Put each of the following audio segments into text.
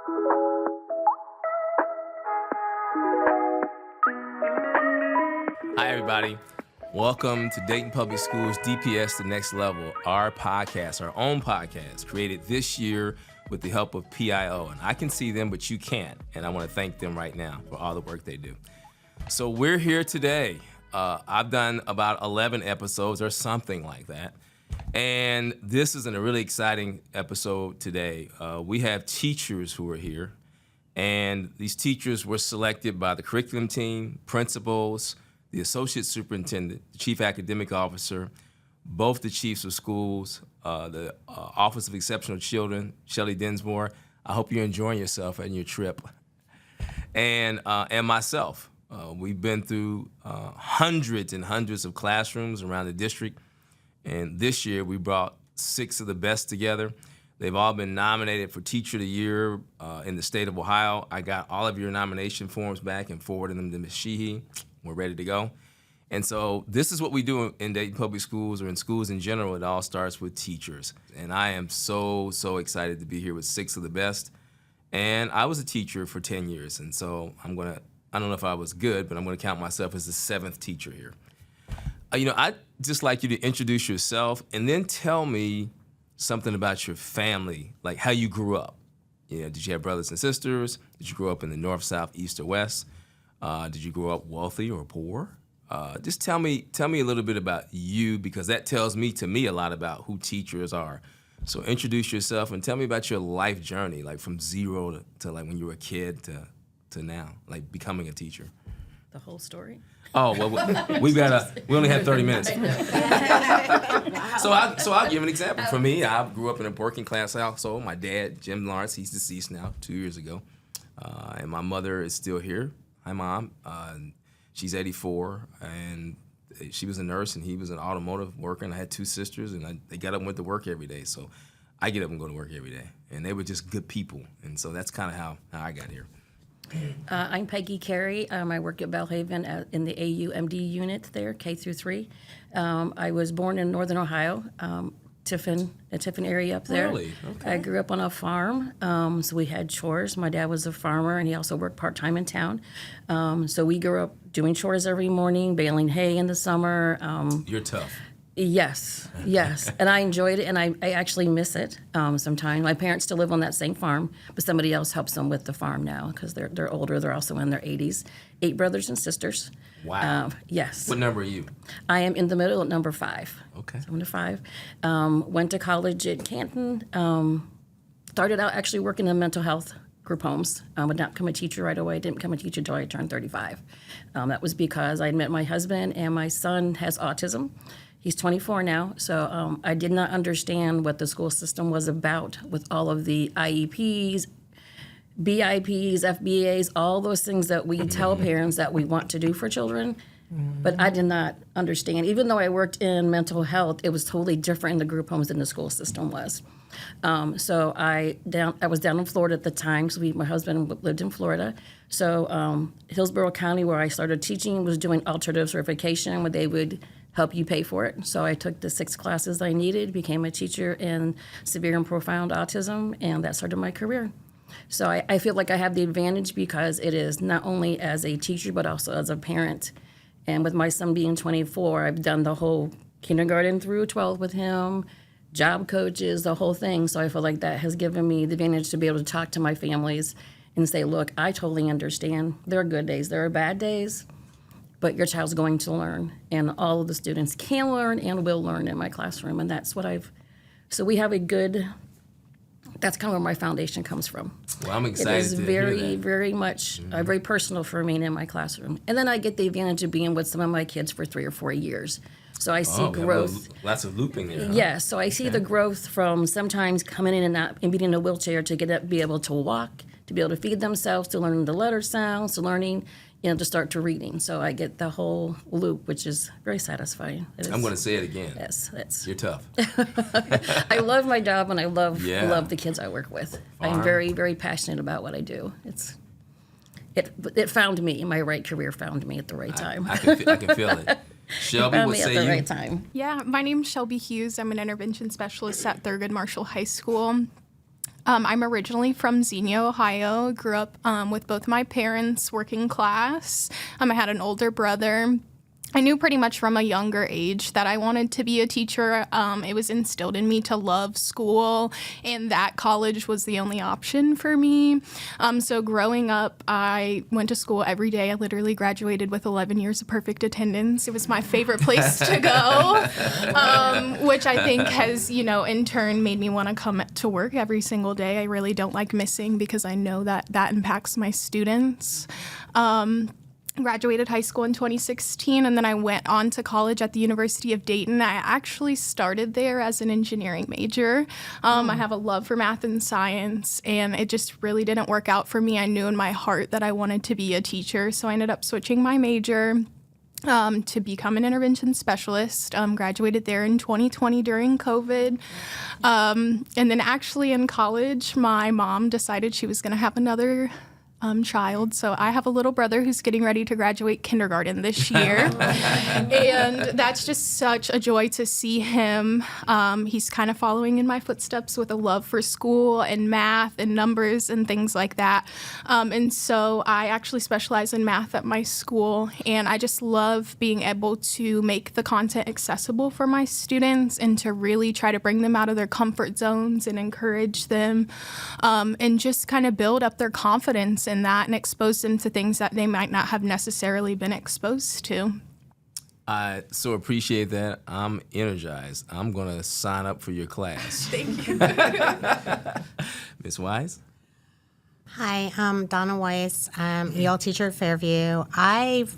Hi, everybody. Welcome to Dayton Public Schools DPS The Next Level, our podcast, our own podcast, created this year with the help of PIO. And I can see them, but you can't. And I want to thank them right now for all the work they do. So we're here today. I've done about 11 episodes or something like that. And this is a really exciting episode today. We have teachers who are here. And these teachers were selected by the curriculum team, principals, the associate superintendent, the chief academic officer, both the chiefs of schools, the Office of Exceptional Children, Shelley Dinsmore. I hope you're enjoying yourself and your trip. And myself. We've been through hundreds and hundreds of classrooms around the district. And this year we brought 6 of the best together. They've all been nominated for Teacher of the Year in the state of Ohio. I got all of your nomination forms back and forwarded them to Ms. Sheehy. We're ready to go. And so this is what we do in Dayton Public Schools or in schools in general. It all starts with teachers. And I am so excited to be here with 6 of the best. And I was a teacher for 10 years. And so I don't know if I was good, but I'm going to count myself as the 7th teacher here. I'd just like you to introduce yourself and then tell me something about your family, like how you grew up. Did you have brothers and sisters? Did you grow up in the north, south, east, or west? Did you grow up wealthy or poor? Just tell me a little bit about you, because that tells me a lot about who teachers are. So introduce yourself and tell me about your life journey, like from zero to like when you were a kid to now, like becoming a teacher. The whole story? Oh, well, we only have 30 minutes. So I'll give an example. For me, I grew up in a working class household. My dad, Jim Lawrence, he's deceased now 2 years ago. And my mother is still here. Hi, Mom. She's 84, and she was a nurse, and he was an automotive worker, and I had 2 sisters, and they got up and went to work every day. So I get up and go to work every day. And they were just good people. And so that's kind of how I got here. I'm Peggy Carey. I work at Belhaven in the AUMD unit there, K through 3. I was born in Northern Ohio, Tiffin area up there. Really? Okay. I grew up on a farm, so we had chores. My dad was a farmer, and he also worked part-time in town. So we grew up doing chores every morning, baling hay in the summer. You're tough. Yes, and I enjoyed it, and I actually miss it sometimes. My parents still live on that same farm, but somebody else helps them with the farm now because they're older. They're also in their 80s. 8 brothers and sisters. Wow. Yes. What number are you? I am in the middle at number 5. Okay. So I'm to 5. Went to college at Canton. Started out actually working in mental health group homes. Would not become a teacher right away. Didn't become a teacher until I turned 35. That was because I met my husband, and my son has autism. He's 24 now, so I did not understand what the school system was about with all of the IEPs, BIPs, FBAs, all those things that we tell parents that we want to do for children. But I did not understand. Even though I worked in mental health, it was totally different in the group homes than the school system was. So I was down in Florida at the time, so my husband lived in Florida. So Hillsborough County, where I started teaching, was doing alternative certification, where they would help you pay for it. So I took the 6 classes I needed, became a teacher in severe and profound autism, and that started my career. So I feel like I have the advantage because it is not only as a teacher, but also as a parent. And with my son being 24, I've done the whole kindergarten through 12 with him, job coaches, the whole thing. So I feel like that has given me the advantage to be able to talk to my families and say, look, I totally understand. There are good days, there are bad days, but your child's going to learn. And all of the students can learn and will learn in my classroom. And that's what so we have that's kind of where my foundation comes from. Well, I'm excited It is to very, hear that. very much, very personal for me and in my classroom. And then I get the advantage of being with some of my kids for 3 or 4 years. So I see growth. Lots of looping there. Huh? Yes, so I see the growth from sometimes coming in and being in a wheelchair to get up, be able to walk, to be able to feed themselves, to learning the letter sounds, to learning, to start to reading. So I get the whole loop, which is very satisfying. I'm going to say it again. Yes, You're tough. I love my job, and I love Yeah. the kids I work with. Farm. I'm very, very passionate about what I do. It found me. My right career found me at the right time. I can feel it. Shelby, Found what me at say the you? right time. Yeah, my name's Shelby Hughes. I'm an intervention specialist at Thurgood Marshall High School. I'm originally from Xenia, Ohio. Grew up with both my parents working class. I had an older brother. I knew pretty much from a younger age that I wanted to be a teacher. It was instilled in me to love school, and that college was the only option for me. So growing up, I went to school every day. I literally graduated with 11 years of perfect attendance. It was my favorite place to go, which I think has, in turn made me want to come to work every single day. I really don't like missing because I know that impacts my students. Graduated high school in 2016, and then I went on to college at the University of Dayton. I actually started there as an engineering major. I have a love for math and science, and it just really didn't work out for me. I knew in my heart that I wanted to be a teacher, so I ended up switching my major to become an intervention specialist. Graduated there in 2020 during COVID. And then actually in college, my mom decided she was going to have another child. So I have a little brother who's getting ready to graduate kindergarten this year. And that's just such a joy to see him. He's kind of following in my footsteps with a love for school and math and numbers and things like that. And so I actually specialize in math at my school. And I just love being able to make the content accessible for my students and to really try to bring them out of their comfort zones and encourage them and just kind of build up their confidence in that and expose them to things that they might not have necessarily been exposed to. I so appreciate that. I'm energized. I'm going to sign up for your class. Thank you. Ms. Wise? Hi, I'm Donna Weiss. I'm EL teacher at Fairview. I've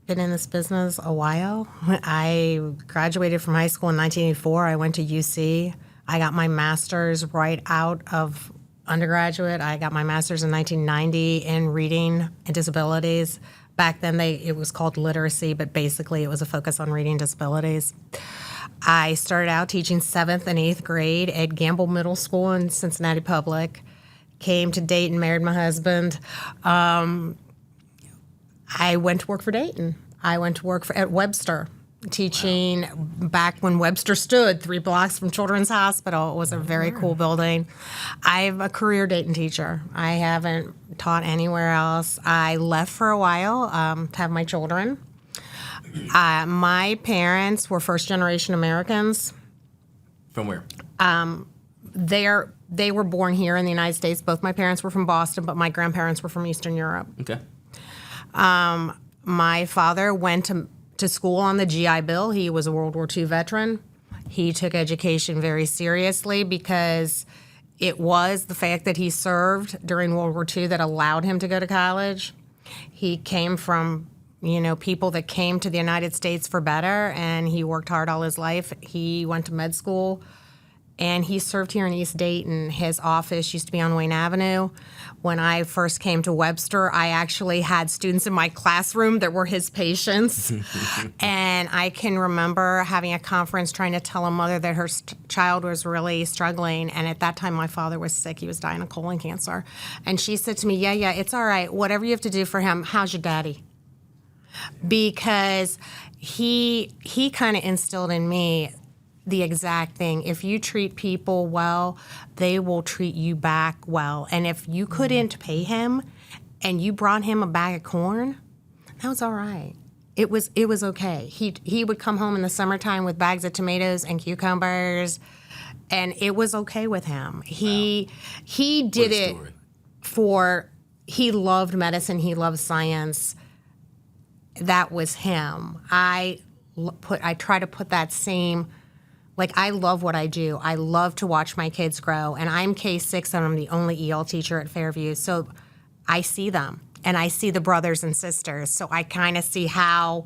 been in this business a while. I graduated from high school in 1984. I went to UC. I got my master's right out of undergraduate. I got my master's in 1990 in reading and disabilities. Back then, it was called literacy, but basically it was a focus on reading disabilities. I started out teaching 7th and 8th grade at Gamble Middle School in Cincinnati Public. Came to Dayton, married my husband. I went to work for Dayton. I went to work at Webster, teaching back when Webster stood 3 blocks from Children's Hospital. It was a very cool building. I'm a career Dayton teacher. I haven't taught anywhere else. I left for a while to have my children. My parents were first-generation Americans. From where? They were born here in the United States. Both my parents were from Boston, but my grandparents were from Eastern Europe. Okay. My father went to school on the GI Bill. He was a World War II veteran. He took education very seriously because it was the fact that he served during World War II that allowed him to go to college. He came from, people that came to the United States for better, and he worked hard all his life. He went to med school, and he served here in East Dayton. His office used to be on Wayne Avenue. When I first came to Webster, I actually had students in my classroom that were his patients. And I can remember having a conference trying to tell a mother that her child was really struggling. And at that time, my father was sick. He was dying of colon cancer. And she said to me, yeah, it's all right. Whatever you have to do for him, how's your daddy? Because he kind of instilled in me the exact thing. If you treat people well, they will treat you back well. And if you couldn't pay him and you brought him a bag of corn, that was all right. It was okay. He would come home in the summertime with bags of tomatoes and cucumbers, and it was okay with him. He did it he loved medicine, he loved science. That was him. I try to put that same. I love what I do. I love to watch my kids grow. And I'm K-6, and I'm the only EL teacher at Fairview. So I see them, and I see the brothers and sisters. So I kind of see how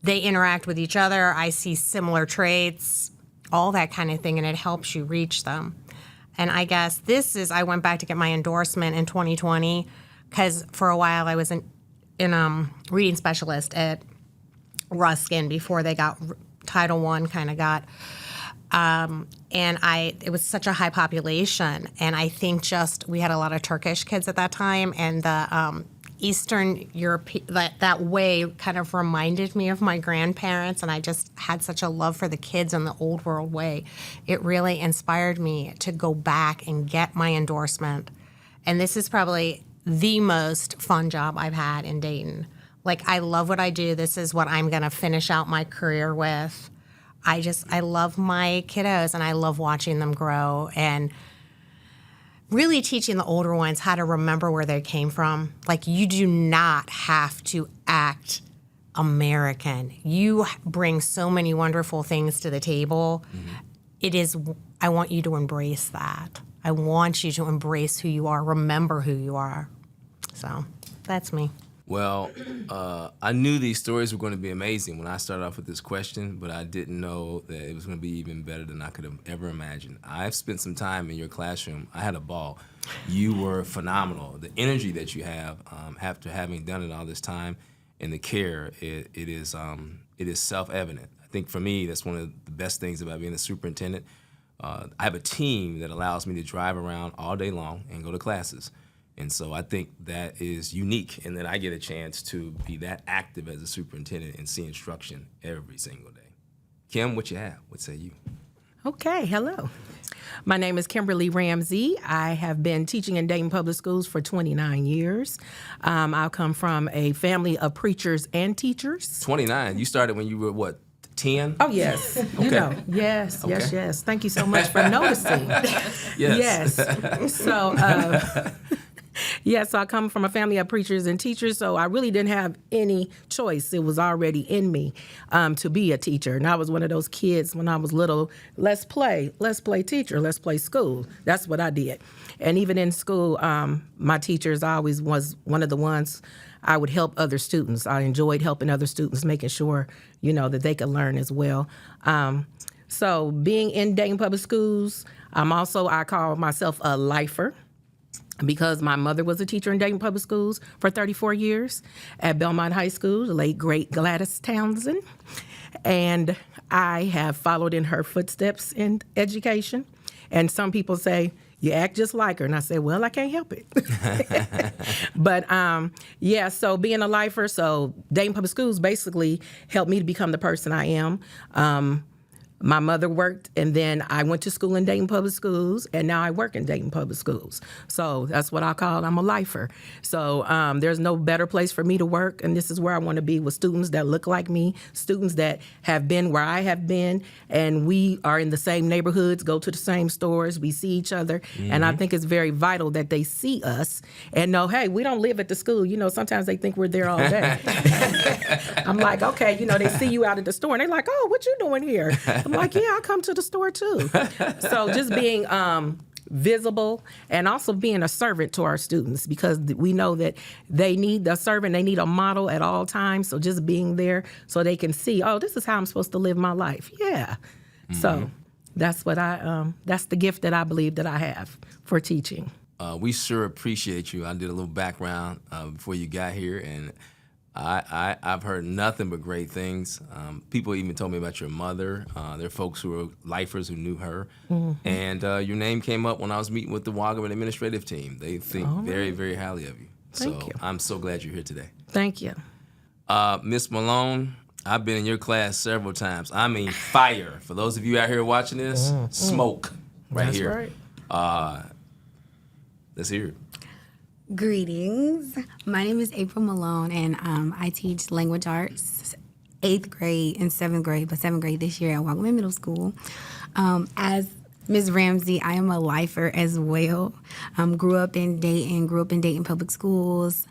they interact with each other. I see similar traits, all that kind of thing, and it helps you reach them. And I guess I went back to get my endorsement in 2020 because for a while I was in reading specialist at Ruskin before they got Title I kind of got. It was such a high population, and I think we had a lot of Turkish kids at that time, and the Eastern Europe, that way kind of reminded me of my grandparents, and I just had such a love for the kids in the old world way. It really inspired me to go back and get my endorsement. And this is probably the most fun job I've had in Dayton. Like, I love what I do. This is what I'm going to finish out my career with. I love my kiddos, and I love watching them grow and really teaching the older ones how to remember where they came from. Like, you do not have to act American. You bring so many wonderful things to the table. I want you to embrace that. I want you to embrace who you are, remember who you are. So that's me. Well, I knew these stories were going to be amazing when I started off with this question, but I didn't know that it was going to be even better than I could have ever imagined. I've spent some time in your classroom. I had a ball. You were phenomenal. The energy that you have after having done it all this time and the care, it is self-evident. I think for me, that's one of the best things about being a superintendent. I have a team that allows me to drive around all day long and go to classes. And so I think that is unique, and that I get a chance to be that active as a superintendent and see instruction every single day. Kim, what you have? What say you? Okay, hello. My name is Kimberly Ramsey. I have been teaching in Dayton Public Schools for 29 years. I come from a family of preachers and teachers. 29. You started when you were, what, 10? Oh, yes. You know, yes, Okay. yes. Thank you so much for noticing. Yes. So, so I come from a family of preachers and teachers, so I really didn't have any choice. It was already in me to be a teacher. And I was one of those kids when I was little, let's play teacher, let's play school. That's what I did. And even in school, my teachers, I always was one of the ones I would help other students. I enjoyed helping other students, making sure, that they could learn as well. So being in Dayton Public Schools, I call myself a lifer, because my mother was a teacher in Dayton Public Schools for 34 years at Belmont High School, the late, great Gladys Townsend. And I have followed in her footsteps in education. And some people say, you act just like her. And I say, well, I can't help it. But so being a lifer, so Dayton Public Schools basically helped me to become the person I am. My mother worked, and then I went to school in Dayton Public Schools, and now I work in Dayton Public Schools. So that's what I call, I'm a lifer. So there's no better place for me to work, and this is where I want to be, with students that look like me, students that have been where I have been, and we are in the same neighborhoods, go to the same stores, we see each other, and I think it's very vital that they see us and know, hey, we don't live at the school. Sometimes they think we're there all day. I'm like, okay, they see you out at the store, and they're like, oh, what you doing here? I'm like, yeah, I come to the store too. So just being visible, and also being a servant to our students, because we know that they need a servant, they need a model at all times. So just being there so they can see, oh, this is how I'm supposed to live my life. Yeah. So that's what that's the gift that I believe that I have for teaching. We sure appreciate you. I did a little background before you got here, and I've heard nothing but great things. People even told me about your mother. There are folks who are lifers who knew her. And your name came up when I was meeting with the Wagaman administrative team. They think very, very highly of you. Thank you. I'm so glad you're here today. Thank you. Miss Malone, I've been in your class several times. I mean, fire. For those of you out here watching this, smoke right That's here. Right. Let's hear it. Greetings. My name is April Malone, and I teach language arts, 8th grade and 7th grade, but 7th grade this year at Wagaman Middle School. As Ms. Ramsey, I am a lifer as well. Grew up in Dayton Public Schools.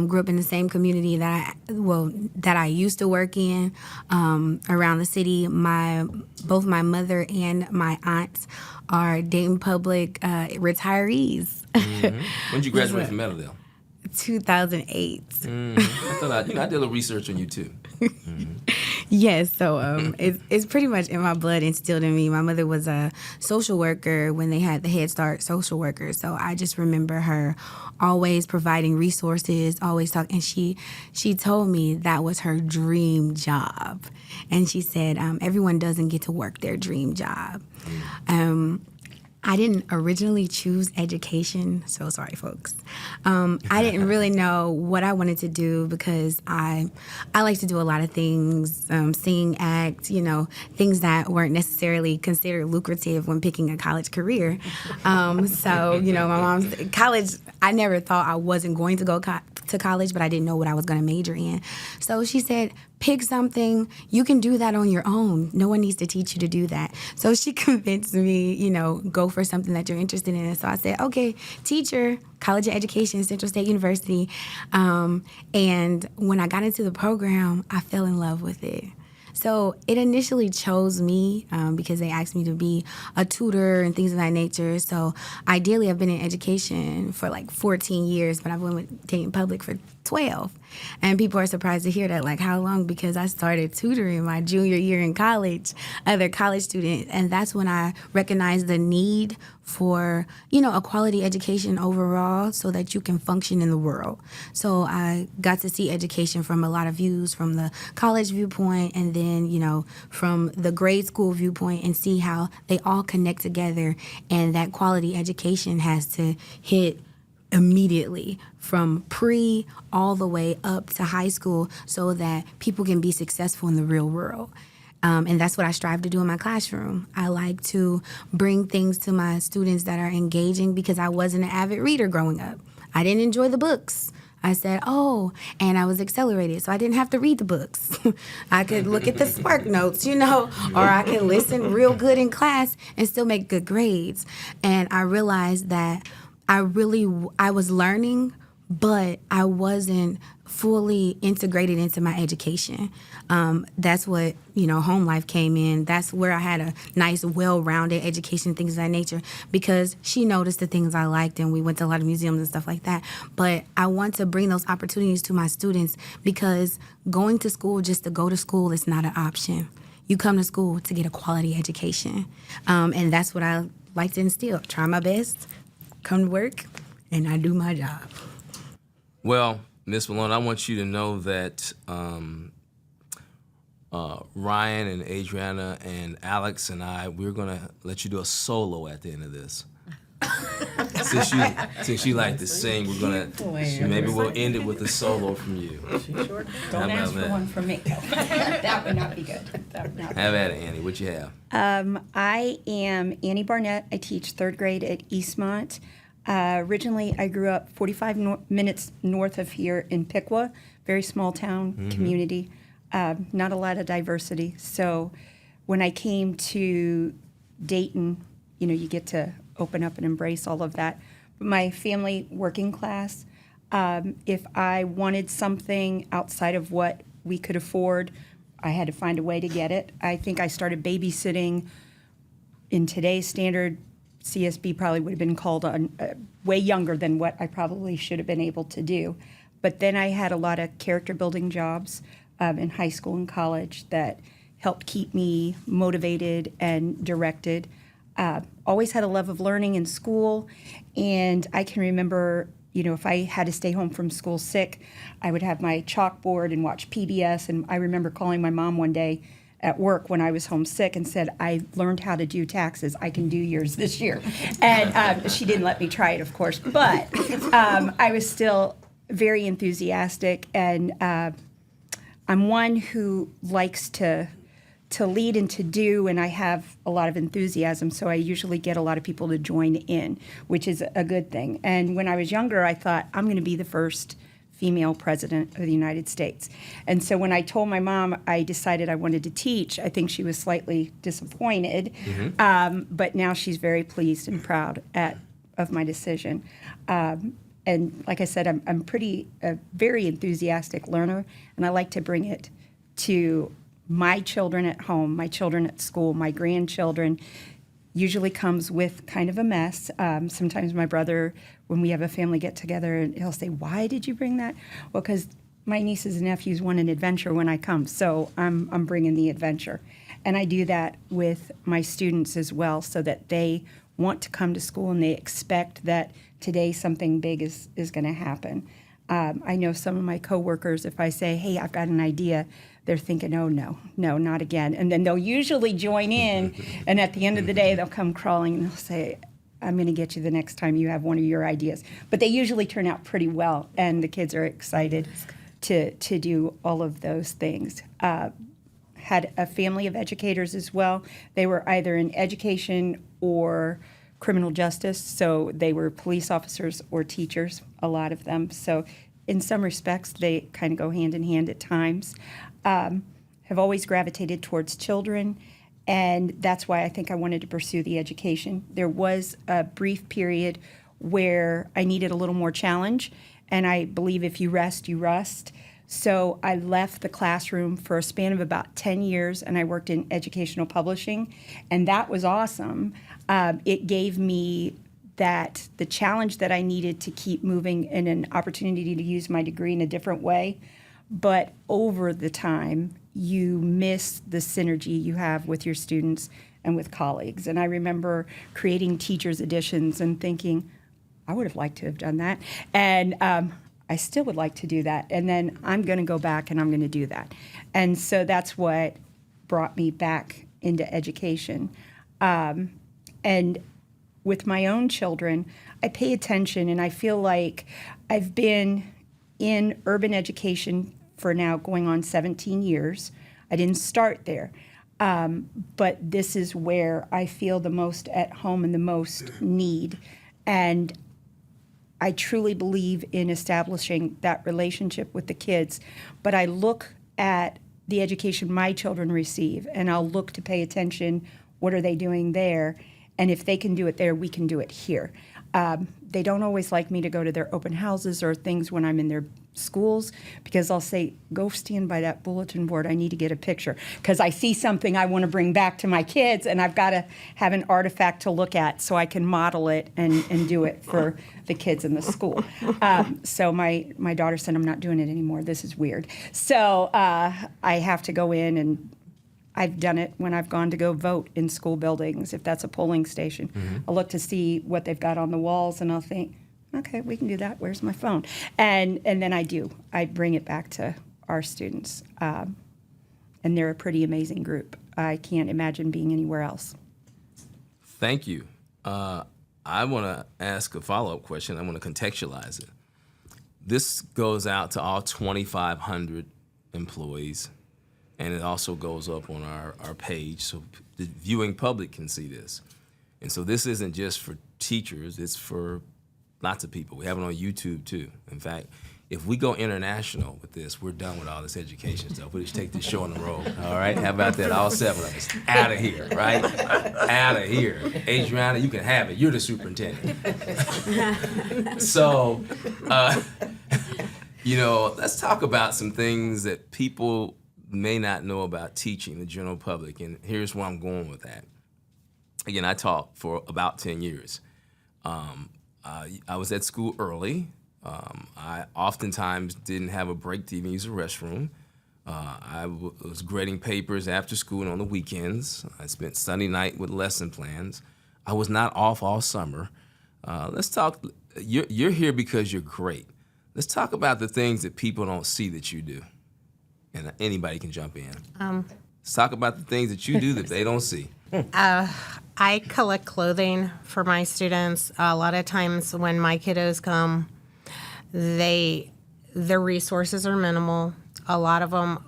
Grew up in the same community that I used to work in around the city. Both my mother and my aunts are Dayton Public retirees. When did you graduate from Meadowdale? 2008. I thought I did a little research on you too. Yes, so it's pretty much in my blood, instilled in me. My mother was a social worker when they had the Head Start social workers, so I just remember her always providing resources, always talking. And she told me that was her dream job, and she said everyone doesn't get to work their dream job. I didn't originally choose education. So sorry, folks. I didn't really know what I wanted to do because I like to do a lot of things, sing, act, things that weren't necessarily considered lucrative when picking a college career. So, my mom's college, I never thought I wasn't going to go to college, but I didn't know what I was going to major in. So she said, pick something. You can do that on your own. No one needs to teach you to do that. So she convinced me, go for something that you're interested in. And so I said, okay, teacher, College of Education, Central State University. And when I got into the program, I fell in love with it. So it initially chose me because they asked me to be a tutor and things of that nature. So ideally, I've been in education for like 14 years, but I've been with Dayton Public for 12. And people are surprised to hear that, like, how long? Because I started tutoring my junior year in college, other college students. And that's when I recognized the need for, a quality education overall so that you can function in the world. So I got to see education from a lot of views, from the college viewpoint and then, from the grade school viewpoint, and see how they all connect together. And that quality education has to hit immediately from pre all the way up to high school so that people can be successful in the real world. And that's what I strive to do in my classroom. I like to bring things to my students that are engaging because I wasn't an avid reader growing up. I didn't enjoy the books. I said, and I was accelerated, so I didn't have to read the books. I could look at the Spark Notes, or I could listen real good in class and still make good grades. And I realized that I was learning, but I wasn't fully integrated into my education. That's what, home life came in. That's where I had a nice, well-rounded education, things of that nature, because she noticed the things I liked and we went to a lot of museums and stuff like that. But I want to bring those opportunities to my students because going to school just to go to school is not an option. You come to school to get a quality education. And that's what I like to instill. Try my best, come to work, and I do my job. Well, Ms. Malone, I want you to know that Ryan and Adriana and Alex and we're going to let you do a solo at the end of this. Since you like to sing, we're going to, maybe we'll end it with a solo from you. Don't ask for one from me. That would not be good. Have at it, Annie. What you have? I am Annie Barnett. I teach third grade at Eastmont. Originally, I grew up 45 minutes north of here in Piqua, very small town community, not a lot of diversity. So when I came to Dayton, you get to open up and embrace all of that. But my family, working class, if I wanted something outside of what we could afford, I had to find a way to get it. I think I started babysitting in today's standard. CSB probably would have been called on way younger than what I probably should have been able to do. But then I had a lot of character building jobs in high school and college that helped keep me motivated and directed. Always had a love of learning in school, and I can remember, if I had to stay home from school sick, I would have my chalkboard and watch PBS, and I remember calling my mom one day at work when I was homesick and said, I learned how to do taxes. I can do yours this year. And she didn't let me try it, of course. But I was still very enthusiastic. And I'm one who likes to lead and to do, and I have a lot of enthusiasm. So I usually get a lot of people to join in, which is a good thing. And when I was younger, I thought, I'm going to be the first female president of the United States. And so when I told my mom I decided I wanted to teach, I think she was slightly disappointed, but now she's very pleased and proud of my decision. And like I said, I'm a very enthusiastic learner, and I like to bring it to my children at home, my children at school, my grandchildren. Usually comes with kind of a mess. Sometimes my brother, when we have a family get-together, he'll say, why did you bring that? Well, because my nieces and nephews want an adventure when I come, so I'm bringing the adventure. And I do that with my students as well, so that they want to come to school and they expect that today something big is going to happen. I know some of my coworkers, if I say, hey, I've got an idea, they're thinking, oh, no, not again. And then they'll usually join in, and at the end of the day, they'll come crawling and they'll say, I'm going to get you the next time you have one of your ideas. But they usually turn out pretty well, and the kids are excited to do all of those things. Had a family of educators as well. They were either in education or criminal justice, so they were police officers or teachers, a lot of them. So in some respects, they kind of go hand in hand at times. Have always gravitated towards children, and that's why I think I wanted to pursue the education. There was a brief period where I needed a little more challenge, and I believe if you rest, you rust. So I left the classroom for a span of about 10 years, and I worked in educational publishing, and that was awesome. It gave me the challenge that I needed to keep moving and an opportunity to use my degree in a different way. But over the time, you miss the synergy you have with your students and with colleagues. And I remember creating teachers' editions and thinking, I would have liked to have done that. And I still would like to do that. And then I'm going to go back and I'm going to do that. And so that's what brought me back into education. And with my own children, I pay attention, and I feel like I've been in urban education for now going on 17 years. I didn't start there. But this is where I feel the most at home and the most need. And I truly believe in establishing that relationship with the kids. But I look at the education my children receive, and I'll look to pay attention, what are they doing there? And if they can do it there, we can do it here. They don't always like me to go to their open houses or things when I'm in their schools, because I'll say, go stand by that bulletin board. I need to get a picture because I see something I want to bring back to my kids, and I've got to have an artifact to look at so I can model it and do it for the kids in the school. So my daughter said, I'm not doing it anymore. This is weird. So I have to go in, and I've done it when I've gone to go vote in school buildings, if that's a polling station. Mm-hmm. I'll look to see what they've got on the walls, and I'll think, okay, we can do that. Where's my phone? And then I do. I bring it back to our students. And they're a pretty amazing group. I can't imagine being anywhere else. Thank you. I want to ask a follow-up question. I want to contextualize it. This goes out to all 2,500 employees, and it also goes up on our page so the viewing public can see this. And so this isn't just for teachers, it's for lots of people. We have it on YouTube too. In fact, if we go international with this, we're done with all this education stuff. We just take this show on the road. All right? How about that? All 7 of us. Out of here, right? Out of here. Adriana, you can have it. You're the superintendent. So, let's talk about some things that people may not know about teaching, the general public. And here's where I'm going with that. Again, I taught for about 10 years. I was at school early. I oftentimes didn't have a break to even use the restroom. I was grading papers after school and on the weekends. I spent Sunday night with lesson plans. I was not off all summer. Let's talk. You're here because you're great. Let's talk about the things that people don't see that you do. And anybody can jump in. Let's talk about the things that you do that they don't see. I collect clothing for my students. A lot of times when my kiddos come, their resources are minimal. A lot of them,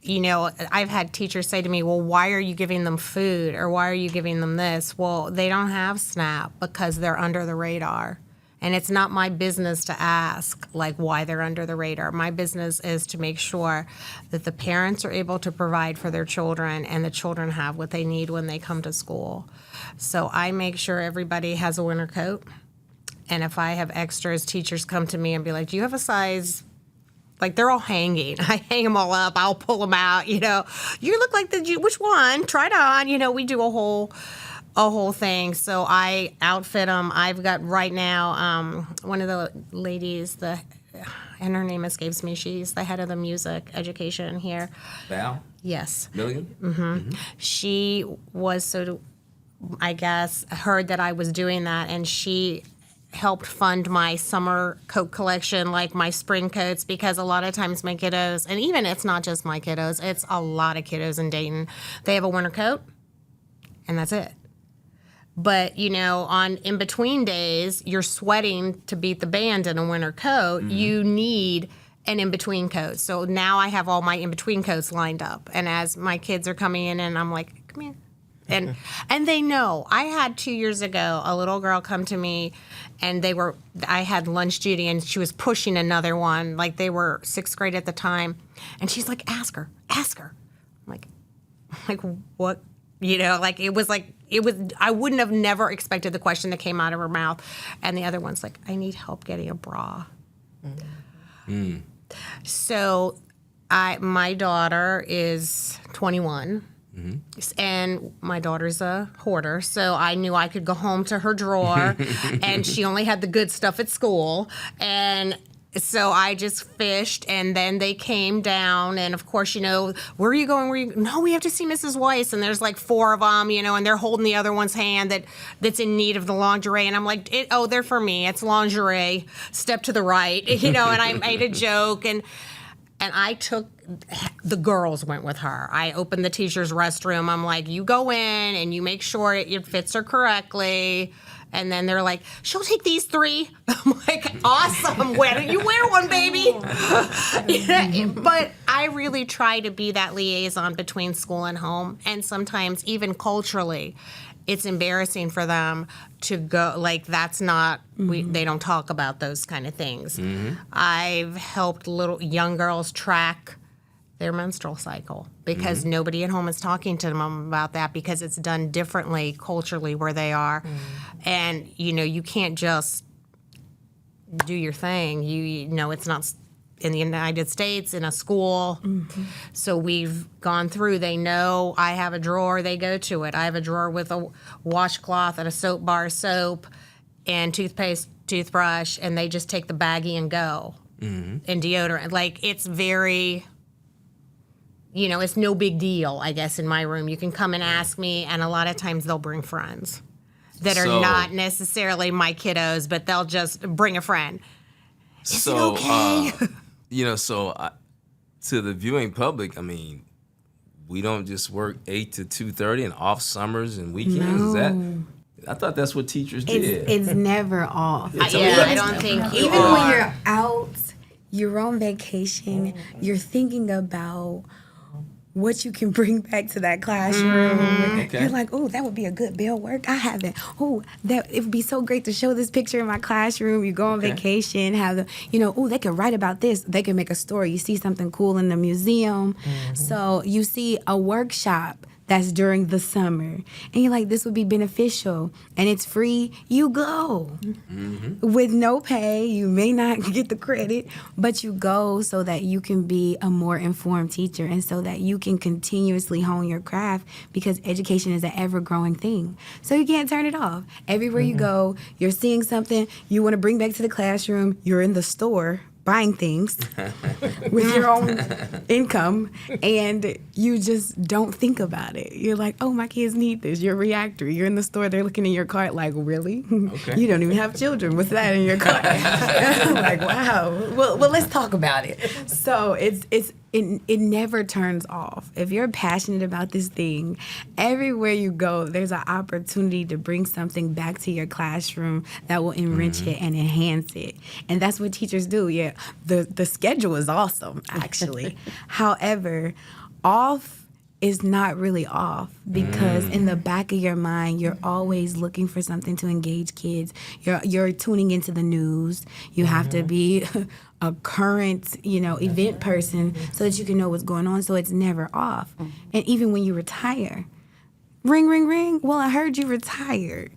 I've had teachers say to me, well, why are you giving them food or why are you giving them this? Well, they don't have SNAP because they're under the radar. And it's not my business to ask, why they're under the radar. My business is to make sure that the parents are able to provide for their children and the children have what they need when they come to school. So I make sure everybody has a winter coat. And if I have extras, teachers come to me and be like, do you have a size? They're all hanging. I hang them all up. I'll pull them out, You look like which one? Try it on. We do a whole thing. So I outfit them. I've got right now one of the ladies, and her name escapes me. She's the head of the music education here. Val? Yes. Milligan? Mm-hmm. Mm-hmm. She was I guess, heard that I was doing that, and she helped fund my summer coat collection, like my spring coats, because a lot of times my kiddos, and even it's not just my kiddos, it's a lot of kiddos in Dayton, they have a winter coat, and that's it. But, on in between days, you're sweating to beat the band in a winter coat. You need an in-between coat. So now I have all my in-between coats lined up. And as my kids are coming in, and I'm like, come here. And they know. I had 2 years ago a little girl come to me, and I had lunch duty, and she was pushing another one. Like, they were 6th grade at the time. And she's like, ask her. I'm like, what? I wouldn't have never expected the question that came out of her mouth. And the other one's like, I need help getting a bra. So my daughter is 21. And my daughter's a hoarder, so I knew I could go home to her drawer, and she only had the good stuff at school. And so I just fished, and then they came down, and of course, where are you going? No, we have to see Mrs. Weiss, and there's like 4 of them, and they're holding the other one's hand that's in need of the lingerie, and I'm like, they're for me. It's lingerie. Step to the right, and I made a joke, and I took, the girls went with her. I opened the teacher's restroom. I'm like, you go in and you make sure it fits her correctly. And then they're like, she'll take these 3. I'm like, awesome. Why don't you wear one, baby? But I really try to be that liaison between school and home. And sometimes even culturally, it's embarrassing for them to go, like, that's not, they don't talk about those kind of things. I've helped young girls track their menstrual cycle because nobody at home is talking to them about that because it's done differently culturally where they are. And, you can't just do your thing. It's not in the United States, in a school. So we've gone through, they know I have a drawer, they go to it. I have a drawer with a washcloth and a soap bar soap and toothpaste, toothbrush, and they just take the baggie and go. And deodorant. Like, it's very, it's no big deal, I guess, in my room. You can come and ask me, and a lot of times they'll bring friends that are not necessarily my kiddos, but they'll just bring a friend. Is it okay? To the viewing public, we don't just work 8 to 2:30 and off summers and weekends. No. I thought that's what teachers did. It's never off. I don't think you Even are. when you're out, you're on vacation, you're thinking about what you can bring back to that classroom. Okay. You're like, oh, that would be a good bell work. I haven't. Oh, it would be so great to show this picture in my classroom. You go on vacation, have they could write about this. They can make a story. You see something cool in the museum. So you see a workshop that's during the summer. And you're like, this would be beneficial. And it's free. You go. With no pay. You may not get the credit, but you go so that you can be a more informed teacher and so that you can continuously hone your craft because education is an ever-growing thing. So you can't turn it off. Everywhere you go, you're seeing something you want to bring back to the classroom. You're in the store buying things with your own income, and you just don't think about it. You're like, oh, my kids need this. You're a reactor. You're in the store. They're looking in your cart like, really? Okay. You don't even have children. What's that in your cart? I'm like, wow. Well, let's talk about it. So it never turns off. If you're passionate about this thing, everywhere you go, there's an opportunity to bring something back to your classroom that will enrich it and enhance it. And that's what teachers do. Yeah, the schedule is awesome, actually. However, off is not really off because in the back of your mind, you're always looking for something to engage kids. You're tuning into the news. You have to be a current, event person so that you can know what's going on. So it's never off. And even when you retire, ring, ring, ring. Well, I heard you retired.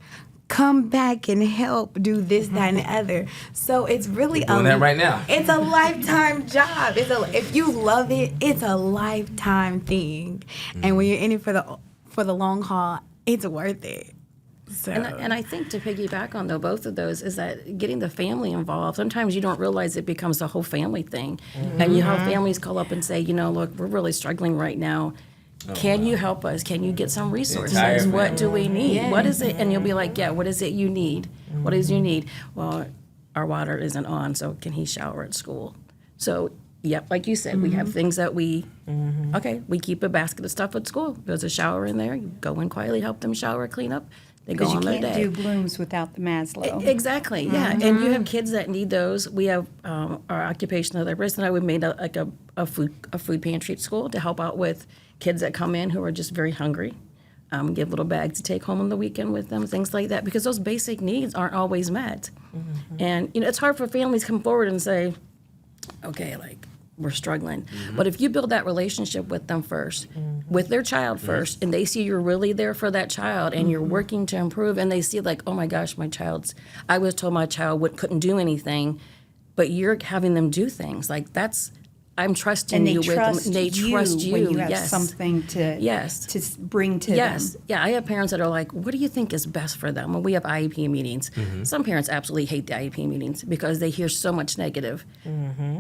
Come back and help do this, that, and the other. So it's really doing that right now. It's a lifetime job. If you love it, it's a lifetime thing. And when you're in it for the long haul, it's worth it. So. And I think to piggyback on both of those is that getting the family involved, sometimes you don't realize it becomes a whole family thing. And you have families call up and say, look, we're really struggling right now. Can you help us? Can you get some resources? What do we need? Yeah. What is it? And you'll be like, yeah, what is it you need? What is you need? Well, our water isn't on, so can he shower at school? So, yep, like you said, we have things that we keep a basket of stuff at school. There's a shower in there. You go in quietly, help them shower, clean up. They go Because you on their can't day. do Blooms without the Maslow. Exactly, yeah. And you have kids that need those. We have our occupational therapist, and we made a food pantry at school to help out with kids that come in who are just very hungry. Give little bags to take home on the weekend with them, things like that, because those basic needs aren't always met. And it's hard for families to come forward and say, okay, like, we're struggling. But if you build that relationship with them first, with their child first, and they see you're really there for that child and you're working to improve, and they see like, oh my gosh, I was told my child couldn't do anything, but you're having them do things. Like I'm trusting And they you trust with them. They trust you. when you have Yes. something to Yes. to bring to Yes. them. Yeah, I have parents that are like, what do you think is best for them? When we have IEP meetings, some parents absolutely hate the IEP meetings because they hear so much negative.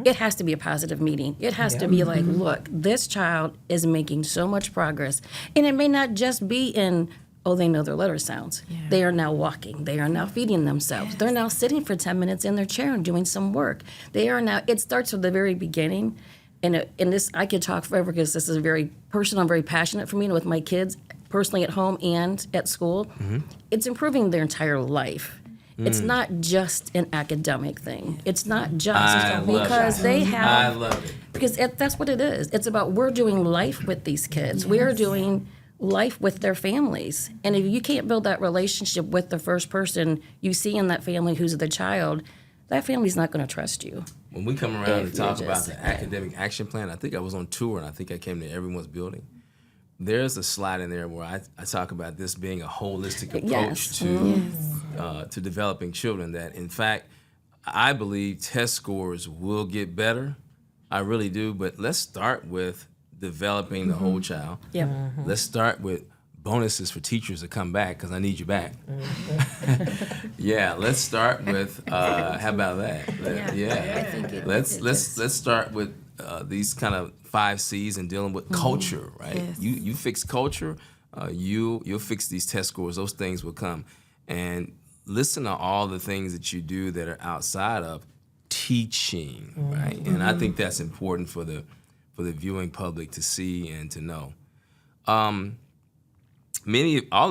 It has to be a positive meeting. It has to be like, look, this child is making so much progress. And it may not just be in, oh, they know their letter sounds. They are now walking. They are now feeding themselves. They're now sitting for 10 minutes in their chair and doing some work. They are now, it starts from the very beginning. And this, I could talk forever because this is very personal and very passionate for me and with my kids, personally at home and at school. It's improving their entire life. It's not just an academic thing. It's not just I love because it. they have. I love it. Because that's what it is. It's about we're doing life with these kids. We are doing life with their families. And if you can't build that relationship with the first person you see in that family who's the child, that family's not going to trust you. When we come around If and talk you're about just- the academic action plan, I think I was on tour and I think I came to everyone's building. There's a slide in there where I talk about this being a holistic approach to developing children. That in fact, I believe test scores will get better. I really do. But let's start with developing the whole child. Yep. Let's start with bonuses for teachers to come back because I need you back. Yeah, let's start with how about that? I think it- Let's start with these kind of 5 C's and dealing with culture, right? Yes. You fix culture, you'll fix these test scores. Those things will come, and listen to all the things that you do that are outside of teaching, right? And I think that's important for the viewing public to see and to know. All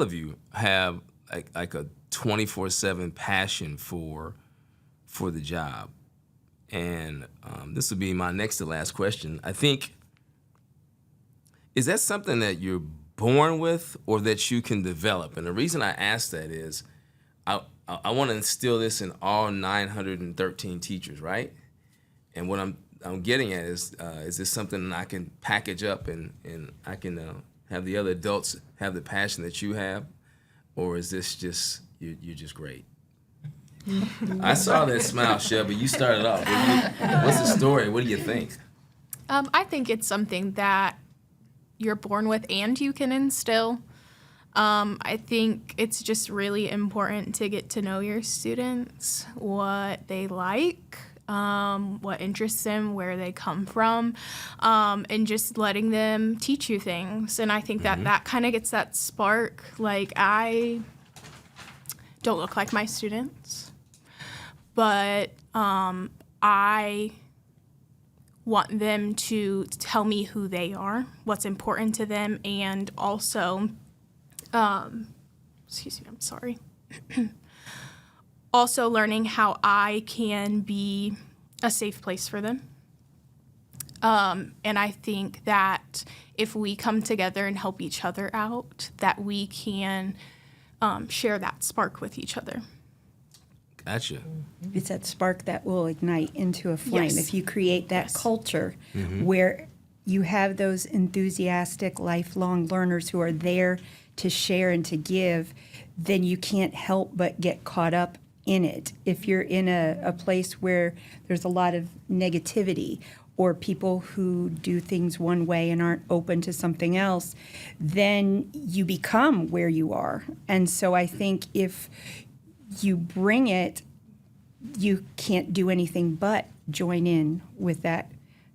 of you have like a 24/7 passion for the job. And this will be my next to last question. I think, is that something that you're born with or that you can develop? And the reason I ask that is I want to instill this in all 913 teachers, right? And what I'm getting at is this something that I can package up and I can have the other adults have the passion that you have? Or is this just, you're just great? I saw that smile, Shelby. You started off. What's the story? What do you think? I think it's something that you're born with and you can instill. I think it's just really important to get to know your students, what they like, what interests them, where they come from, and just letting them teach you things. And I think that kind of gets that spark. Like, I don't look like my students, but I want them to tell me who they are, what's important to them, and also, excuse me, I'm sorry. Also learning how I can be a safe place for them. And I think that if we come together and help each other out, that we can share that spark with each other. Gotcha. It's that spark that will ignite into a flame. Yes. If you create that culture where you have those enthusiastic, lifelong learners who are there to share and to give, then you can't help but get caught up in it. If you're in a place where there's a lot of negativity or people who do things one way and aren't open to something else, then you become where you are. And so I think if you bring it, you can't do anything but join in with that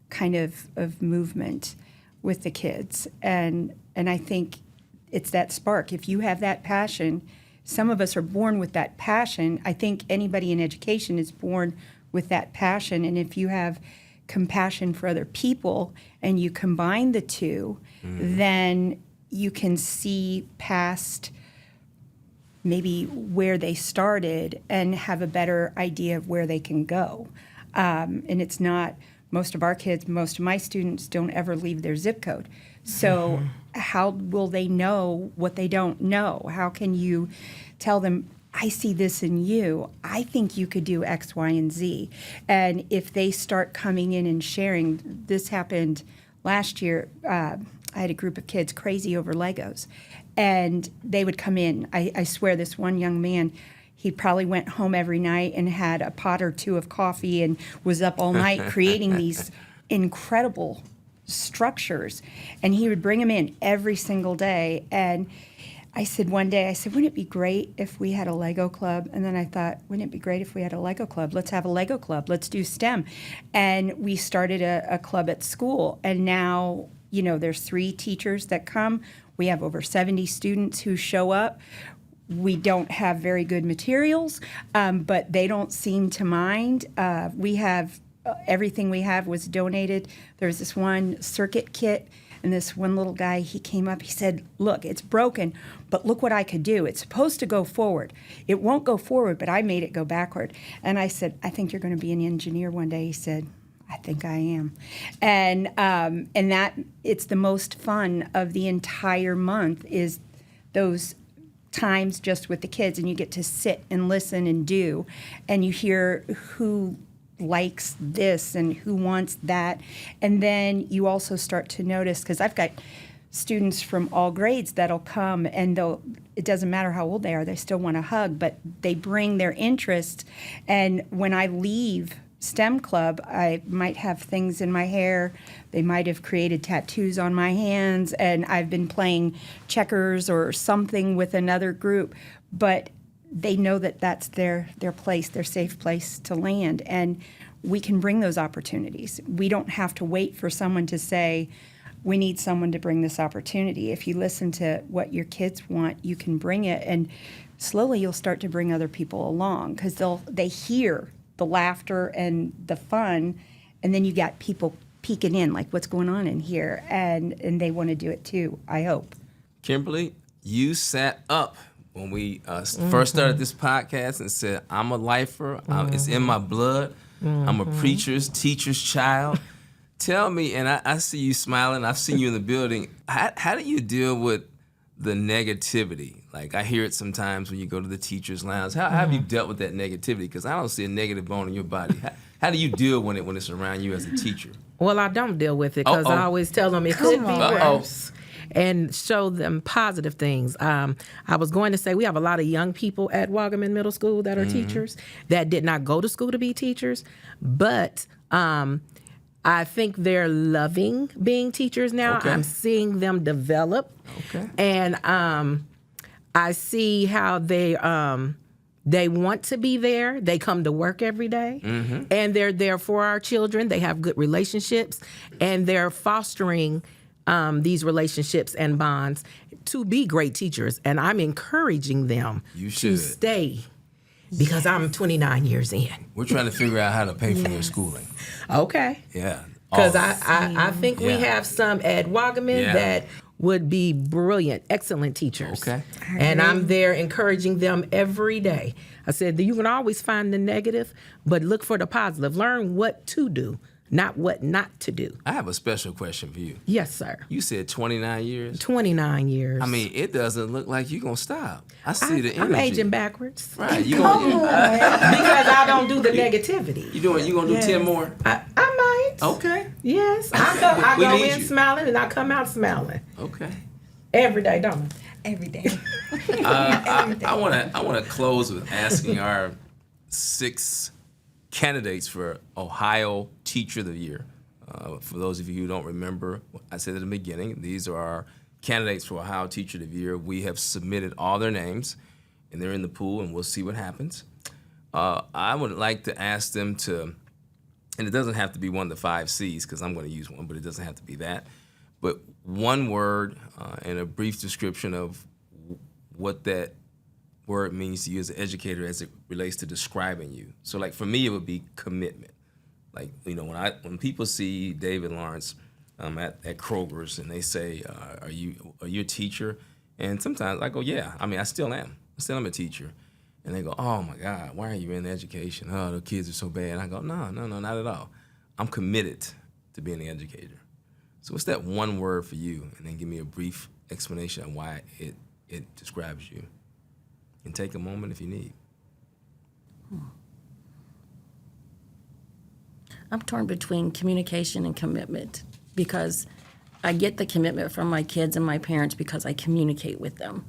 kind of movement with the kids. And I think it's that spark. If you have that passion, some of us are born with that passion. I think anybody in education is born with that passion. And if you have compassion for other people and you combine the two, then you can see past maybe where they started and have a better idea of where they can go. And it's not, most of our kids, most of my students don't ever leave their zip code. So how will they know what they don't know? How can you tell them, I see this in you. I think you could do X, Y, and Z. And if they start coming in and sharing, this happened last year. I had a group of kids crazy over Legos. And they would come in. I swear this one young man, he probably went home every night and had a pot or two of coffee and was up all night creating these incredible structures. And he would bring them in every single day. And I said one day, wouldn't it be great if we had a Lego club? And then I thought, wouldn't it be great if we had a Lego club? Let's have a Lego club. Let's do STEM. And we started a club at school. And now, there's 3 teachers that come. We have over 70 students who show up. We don't have very good materials, but they don't seem to mind. We have everything we have was donated. There's this one circuit kit, and this one little guy, he came up, he said, look, it's broken, but look what I could do. It's supposed to go forward. It won't go forward, but I made it go backward. And I said, I think you're going to be an engineer one day. He said, I think I am. And that, it's the most fun of the entire month is those times just with the kids, and you get to sit and listen and do, and you hear who likes this and who wants that. And then you also start to notice, because I've got students from all grades that'll come, and it doesn't matter how old they are, they still want to hug, but they bring their interest. And when I leave STEM club, I might have things in my hair. They might have created tattoos on my hands, and I've been playing checkers or something with another group. But they know that that's their place, their safe place to land. And we can bring those opportunities. We don't have to wait for someone to say, we need someone to bring this opportunity. If you listen to what your kids want, you can bring it. And slowly you'll start to bring other people along, because they hear the laughter and the fun, and then you got people peeking in, like, what's going on in here, and they want to do it too, I hope. Kimberly, you sat up when we first started this podcast and said, I'm a lifer, it's in my blood, I'm a preacher's, teacher's child. Tell me, and I see you smiling, I've seen you in the building, how do you deal with the negativity? Like, I hear it sometimes when you go to the teacher's lounge. How have you dealt with that negativity? Because I don't see a negative bone in your body. How do you deal when it's around you as a teacher? Well, I don't deal with it, because I always tell them it could be worse and show them positive things. I was going to say, we have a lot of young people at Wagaman Middle School that are teachers that did not go to school to be teachers, but I think they're loving being teachers now. Okay. I'm seeing them develop. Okay. And I see how they want to be there. They come to work every day, and they're there for our children. They have good relationships, and they're fostering these relationships and bonds to be great teachers. And I'm encouraging them to stay, because I'm 29 years in. We're trying to figure out how to pay for their schooling. Okay. Yeah. Because I think we have some at Wagaman that would be brilliant, excellent teachers. Okay. And I'm there encouraging them every day. I said, you can always find the negative, but look for the positive. Learn what to do, not what not to do. I have a special question for you. Yes, sir. You said 29 years? 29 years. I mean, it doesn't look like you're going to stop. I see the energy. I'm aging backwards. Right. You gonna, because I don't do the negativity. You going to do 10 more? I might. Okay. Yes. I go need in you. smiling, and I come out smiling. Okay. Every day, don't I? Every day. I want to close with asking our 6 candidates for Ohio Teacher of the Year. For those of you who don't remember, I said at the beginning, these are our candidates for Ohio Teacher of the Year. We have submitted all their names, and they're in the pool, and we'll see what happens. I would like to ask them to, and it doesn't have to be one of the 5 C's, because I'm going to use one, but it doesn't have to be that. But one word and a brief description of what that word means to you as an educator as it relates to describing you. So, like, for me, it would be commitment. Like, when people see David Lawrence at Kroger's and they say, are you a teacher? And sometimes I go, yeah. I mean, I still am. Say I'm a teacher, and they go, "Oh my God, why are you in education? Oh, the kids are so bad." And I go, "No, not at all. I'm committed to being an educator." So what's that one word for you? And then give me a brief explanation on why it describes you. And take a moment if you need. I'm torn between communication and commitment because I get the commitment from my kids and my parents because I communicate with them.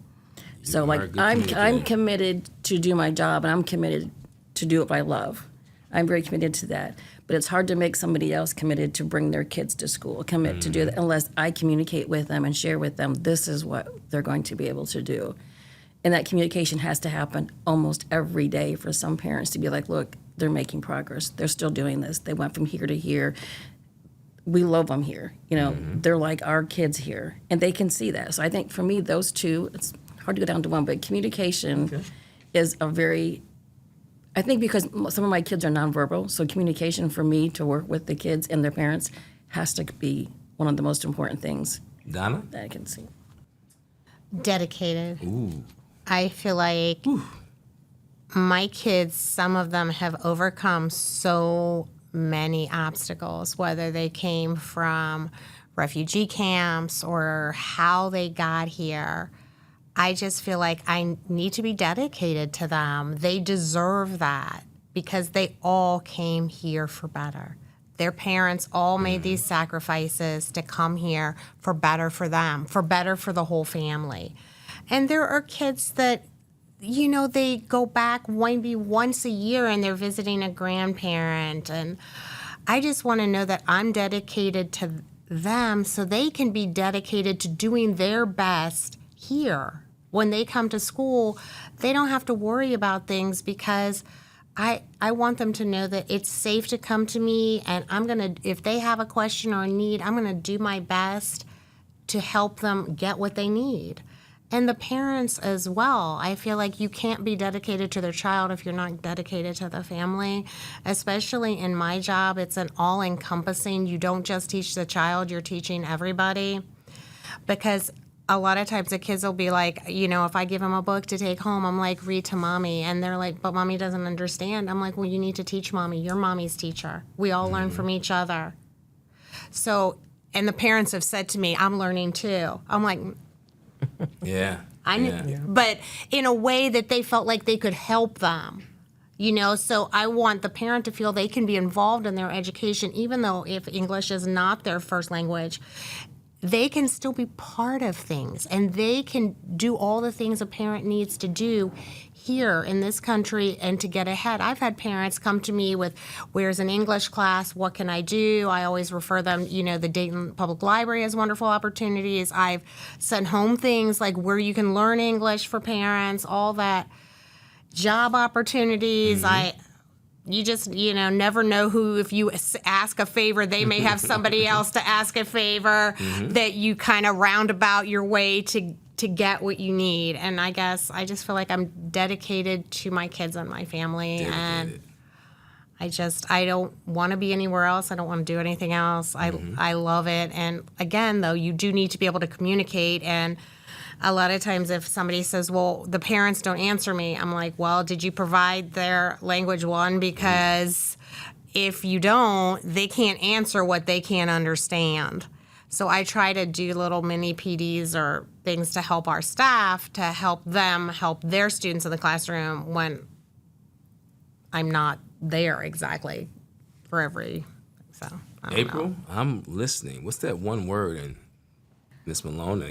So are a like good I'm communicator. committed to do my job and I'm committed to do what I love. I'm very committed to that. But it's hard to make somebody else committed to bring their kids to school, commit to do that unless I communicate with them and share with them this is what they're going to be able to do. And that communication has to happen almost every day for some parents to be like, look, they're making progress. They're still doing this. They went from here to here. We love them here. You know, they're like our kids here. And they can see that. So I think for me, those two, it's hard to go down to one, but communication is a very, I think because some of my kids are nonverbal, so communication for me to work with the kids and their parents has to be one of the most important things Donna? that I can see. Dedicated. Ooh. I feel like my kids, some of them have overcome so many obstacles, whether they came from refugee camps or how they got here. I just feel like I need to be dedicated to them. They deserve that because they all came here for better. Their parents all made these sacrifices to come here for better for them, for better for the whole family. And there are kids that, you know, they go back maybe once a year and they're visiting a grandparent. And I just want to know that I'm dedicated to them so they can be dedicated to doing their best here. When they come to school, they don't have to worry about things because I want them to know that it's safe to come to me, and I'm going to, if they have a question or a need, I'm going to do my best to help them get what they need. And the parents as well. I feel like you can't be dedicated to their child if you're not dedicated to the family. Especially in my job, it's an all-encompassing. You don't just teach the child, you're teaching everybody. Because a lot of times the kids will be like, you know, if I give them a book to take home, I'm like, read to mommy. And they're like, but mommy doesn't understand. I'm like, well, you need to teach mommy. You're mommy's teacher. We all learn from each other. So, and the parents have said to me, I'm learning too. I'm like, Yeah. but in a way that they felt like they could help them. You know, so I want the parent to feel they can be involved in their education, even though if English is not their first language, they can still be part of things and they can do all the things a parent needs to do here in this country and to get ahead. I've had parents come to me with, where's an English class? What can I do? I always refer them, you know, the Dayton Public Library has wonderful opportunities. I've sent home things like where you can learn English for parents, all that. Job opportunities. You just, you know, never know who, if you ask a favor, they may have somebody else to ask a favor that you kind of roundabout your way to get what you need. And I guess I just feel like I'm dedicated to my kids and my family. And I don't want to be anywhere else. I don't want to do anything else. I love it. And again, though, you do need to be able to communicate. And a lot of times if somebody says, well, the parents don't answer me, I'm like, well, did you provide their language one? Because if you don't, they can't answer what they can't understand. So I try to do little mini PDs or things to help our staff, to help them help their students in the classroom when I'm not there exactly for every, so I don't April, know. I'm listening. What's that one word? And Ms. Malone,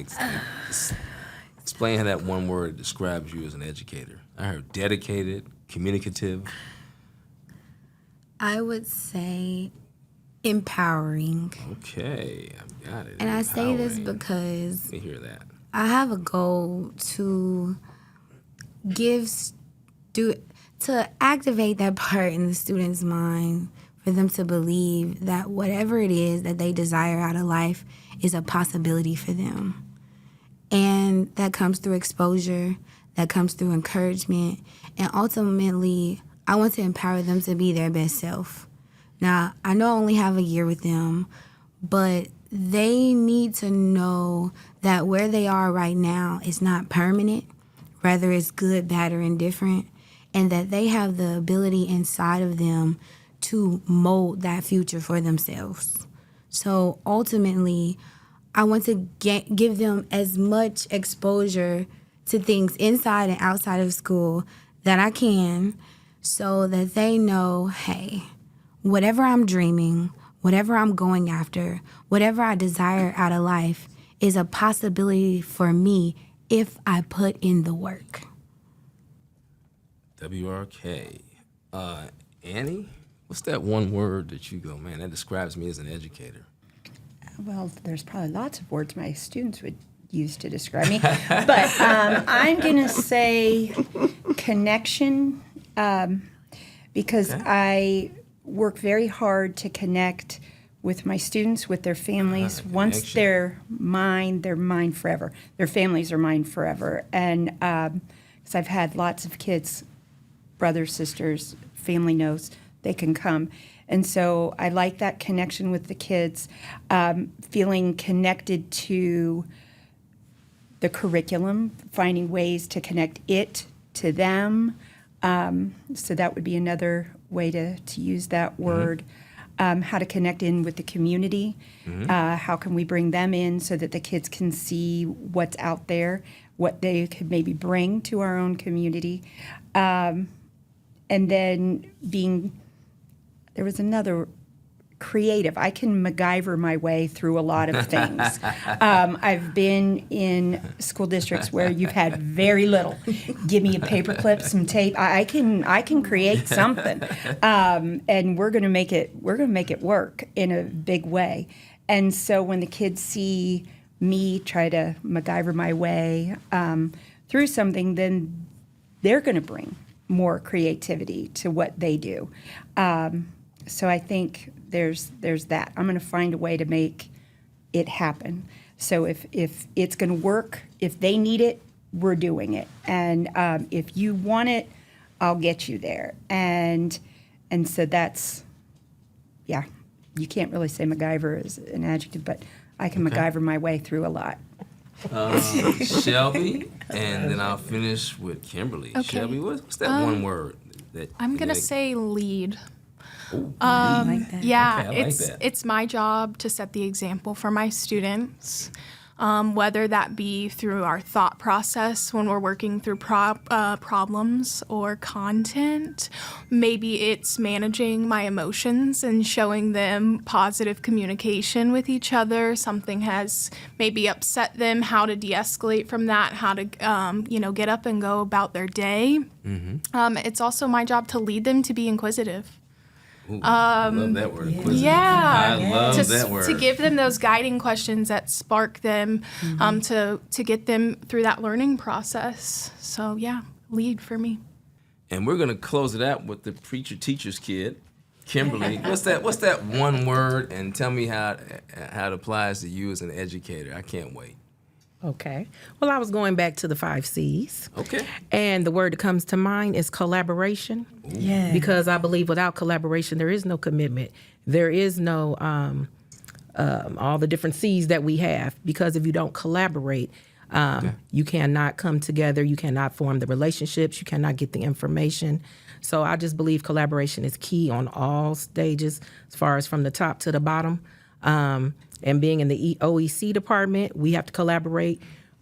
explain how that one word describes you as an educator. I heard dedicated, communicative. I would say empowering. Okay, I've got it. And I say this Empowering. because Let me hear that. I have a goal to to activate that part in the student's mind for them to believe that whatever it is that they desire out of life is a possibility for them. And that comes through exposure, that comes through encouragement, and ultimately, I want to empower them to be their best self. Now, I know I only have a year with them, but they need to know that where they are right now is not permanent. whether it's good, bad, or indifferent, and that they have the ability inside of them to mold that future for themselves. So ultimately, I want to give them as much exposure to things inside and outside of school that I can, so that they know, hey, whatever I'm dreaming, whatever I'm going after, whatever I desire out of life is a possibility for me if I put in the work. WRK. Annie, what's that one word that you go, man, that describes me as an educator? Well, there's probably lots of words my students would use to describe me, but I'm going to say connection, because I work very hard to connect with my students, with their families. Once they're mine forever. Their families are mine forever. And because I've had lots of kids, brothers, sisters, family knows they can come. And so I like that connection with the kids, feeling connected to the curriculum, finding ways to connect it to them. So that would be another way to use that word. How to connect in with the community. How can we bring them in so that the kids can see what's out there, what they could maybe bring to our own community. And then there was another, creative. I can MacGyver my way through a lot of things. I've been in school districts where you've had very little. Give me a paperclip, some tape. I can create something, and we're going to make it work in a big way. And so when the kids see me try to MacGyver my way through something, then they're going to bring more creativity to what they do. So I think there's that. I'm going to find a way to make it happen. So if it's going to work, if they need it, we're doing it. And if you want it, I'll get you there. And so that's, yeah, you can't really say MacGyver is an adjective, but I can MacGyver my way through a lot. Shelby, and then I'll finish with Kimberly. Okay. Shelby, what's that one word that I'm going to say lead. I like that. Yeah, Okay, I like that. it's my job to set the example for my students, whether that be through our thought process when we're working through problems or content. Maybe it's managing my emotions and showing them positive communication with each other. Something has maybe upset them, how to de-escalate from that, how to get up and go about their day. It's also my job to lead them to be inquisitive. Ooh, I love that word. inquisitive. Yeah, I love to, that word. to give them those guiding questions that spark them, to get them through that learning process. So yeah, lead for me. And we're gonna close it out with the preacher teacher's kid, Kimberly. What's that one word? And tell me how it applies to you as an educator. I can't wait. Okay. Well, I was going back to the 5 C's. Okay. And the word that comes to mind is collaboration. Yeah. Because I believe without collaboration, there is no commitment. There is no all the different C's that we have. Because if you don't collaborate, you cannot come together. You cannot form the relationships. You cannot get the information. So I just believe collaboration is key on all stages, as far as from the top to the bottom. And being in the OEC department, we have to collaborate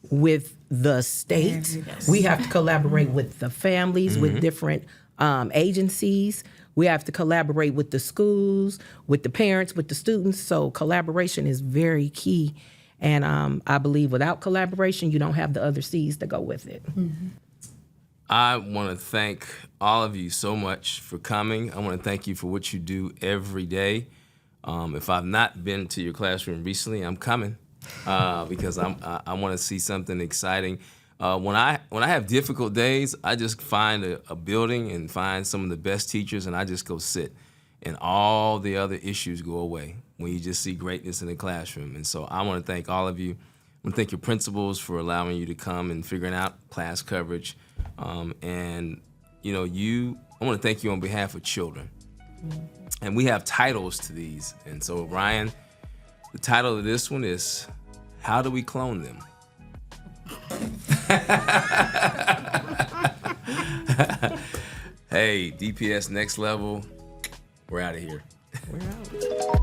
with the state. We have to collaborate with the families, with different agencies. We have to collaborate with the schools, with the parents, with the students. So collaboration is very key. And I believe without collaboration, you don't have the other C's to go with it. I want to thank all of you so much for coming. I want to thank you for what you do every day. If I've not been to your classroom recently, I'm coming because I want to see something exciting. When I have difficult days, I just find a building and find some of the best teachers, and I just go sit, and all the other issues go away when you just see greatness in the classroom. And so I want to thank all of you. I want to thank your principals for allowing you to come and figuring out class coverage. And I want to thank you on behalf of children. And we have titles to these. And so, Ryan, the title of this one is, How Do We Clone Them? Hey, DPS Next Level, we're out of here. We're out.